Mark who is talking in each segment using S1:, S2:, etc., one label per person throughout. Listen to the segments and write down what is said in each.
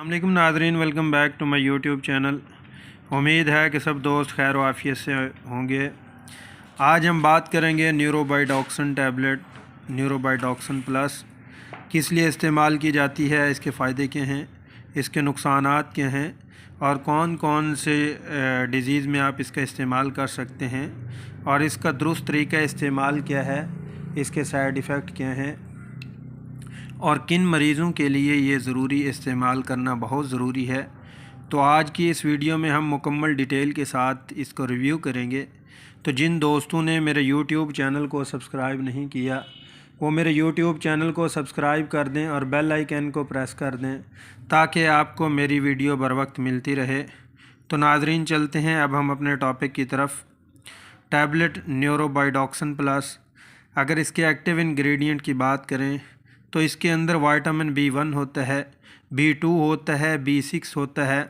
S1: अस्सलाम वालेकुम नाज़रीन, welcome back to my YouTube channel. उम्मीद है कि सब दोस्त खैर व आफियत से होंगे। आज हम बात करेंगे न्यूरोबाइडॉक्सिन टैबलेट, न्यूरोबाइडॉक्सिन प्लस किस लिए इस्तेमाल की जाती है, इसके फ़ायदे क्या हैं, इसके नुकसानात क्या हैं और कौन कौन से डिज़ीज़ में आप इसका इस्तेमाल कर सकते हैं और इसका दुरुस्त तरीका इस्तेमाल क्या है, इसके साइड इफ़ेक्ट क्या हैं और किन मरीज़ों के लिए ये ज़रूरी इस्तेमाल करना बहुत ज़रूरी है। तो आज की इस वीडियो में हम मुकम्मल डिटेल के साथ इसको रिव्यू करेंगे। तो जिन दोस्तों ने मेरे यूट्यूब चैनल को सब्सक्राइब नहीं किया वो मेरे यूट्यूब चैनल को सब्सक्राइब कर दें और बेल आइकन को प्रेस कर दें ताकि आपको मेरी वीडियो बर वक्त मिलती रहे। तो नाज़रीन चलते हैं अब हम अपने टॉपिक की तरफ। टैबलेट न्यूरोबाइडॉक्सिन प्लस, अगर इसके एक्टिव इंग्रेडिएंट की बात करें तो इसके अंदर विटामिन B1 होता है, B2 होता है, B6 होता है,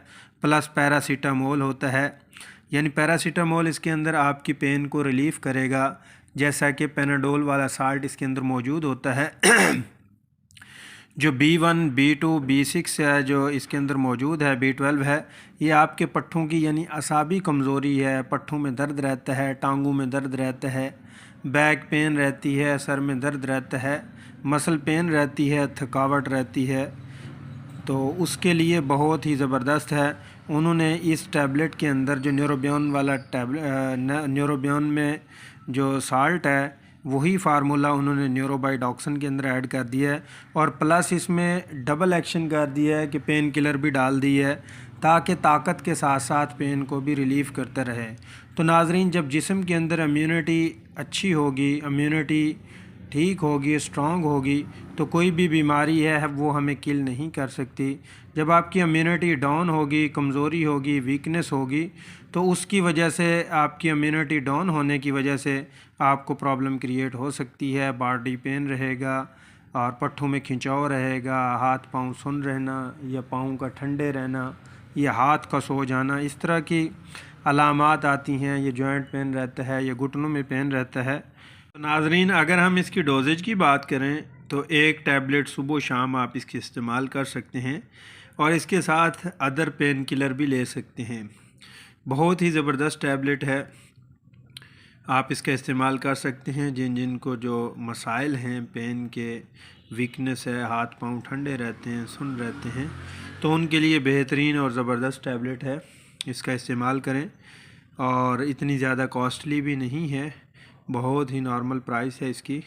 S1: प्लस पैरासीटामोल होता है। यानी पैरासीटामोल इसके अंदर आपकी पेन को रिलीफ़ करेगा, जैसा कि पेनाडोल वाला साल्ट इसके अंदर मौजूद होता है। जो B1, B2, B6 है जो इसके अंदर मौजूद है, B12 है, ये आपके पट्ठों की यानी असाबी कमज़ोरी है, पट्ठों में दर्द रहता है, टांगों में दर्द रहता है, बैक पेन रहती है, सर में दर्द रहता है, मसल पेन रहती है, थकावट रहती है, तो उसके लिए बहुत ही ज़बरदस्त है। उन्होंने इस टैबलेट के अंदर जो न्यूरोबियन वाला न्यूरोबियन में जो साल्ट है वही फार्मूला उन्होंने न्यूरोबाइडॉक्सिन के अंदर ऐड कर दिया है और प्लस इसमें डबल एक्शन कर दिया है कि पेन किलर भी डाल दी है ताकि ताकत के साथ साथ पेन को भी रिलीफ़ करते रहे। तो नाज़रीन, जब जिस्म के अंदर इम्यूनिटी अच्छी होगी, इम्यूनिटी ठीक होगी, स्ट्रॉन्ग होगी, तो कोई भी बीमारी है वो हमें किल नहीं कर सकती। जब आपकी इम्यूनिटी डाउन होगी, कमज़ोरी होगी, वीकनेस होगी, तो उसकी वजह से आपकी इम्यूनिटी डाउन होने की वजह से आपको प्रॉब्लम क्रिएट हो सकती है। बॉडी पेन रहेगा और पट्ठों में खिंचाव रहेगा, हाथ पाँव सुन रहना या पाँव का ठंडे रहना या हाथ का सो जाना, इस तरह की अलामात आती हैं। ये जॉइंट पेन रहता है या घुटनों में पेन रहता है। तो नाज़रीन, अगर हम इसकी डोजेज की बात करें तो एक टैबलेट सुबह शाम आप इसकी इस्तेमाल कर सकते हैं और इसके साथ अदर पेन किलर भी ले सकते हैं। बहुत ही ज़बरदस्त टैबलेट है, आप इसका इस्तेमाल कर सकते हैं। जिन को जो मसाइल हैं, पेन के, वीकनेस है, हाथ पाँव ठंडे रहते हैं, सुन रहते हैं, तो उनके लिए बेहतरीन और ज़बरदस्त टैबलेट है। इसका इस्तेमाल करें और इतनी ज़्यादा कॉस्टली भी नहीं है, बहुत ही नॉर्मल प्राइस है इसकी।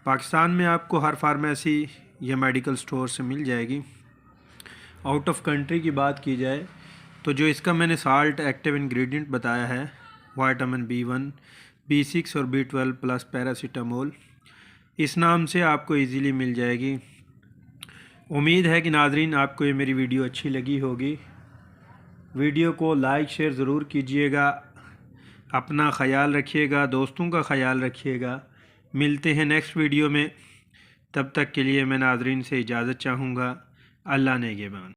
S1: पाकिस्तान में आपको हर फार्मेसी या मेडिकल स्टोर से मिल जाएगी। आउट ऑफ कंट्री की बात की जाए तो जो इसका मैंने साल्ट एक्टिव इंग्रेडिएंट बताया है, विटामिन B1, B6 और B12 प्लस पैरासीटामोल, इस नाम से आपको इजीली मिल जाएगी। उम्मीद है कि नाज़रीन आपको ये मेरी वीडियो अच्छी लगी होगी। वीडियो को लाइक शेयर ज़रूर कीजिएगा, अपना ख़याल रखिएगा, दोस्तों का ख़याल रखिएगा। मिलते हैं नेक्स्ट वीडियो में, तब तक के लिए मैं नाज़रीन से इजाज़त चाहूँगा। अल्लाह नेगेबान।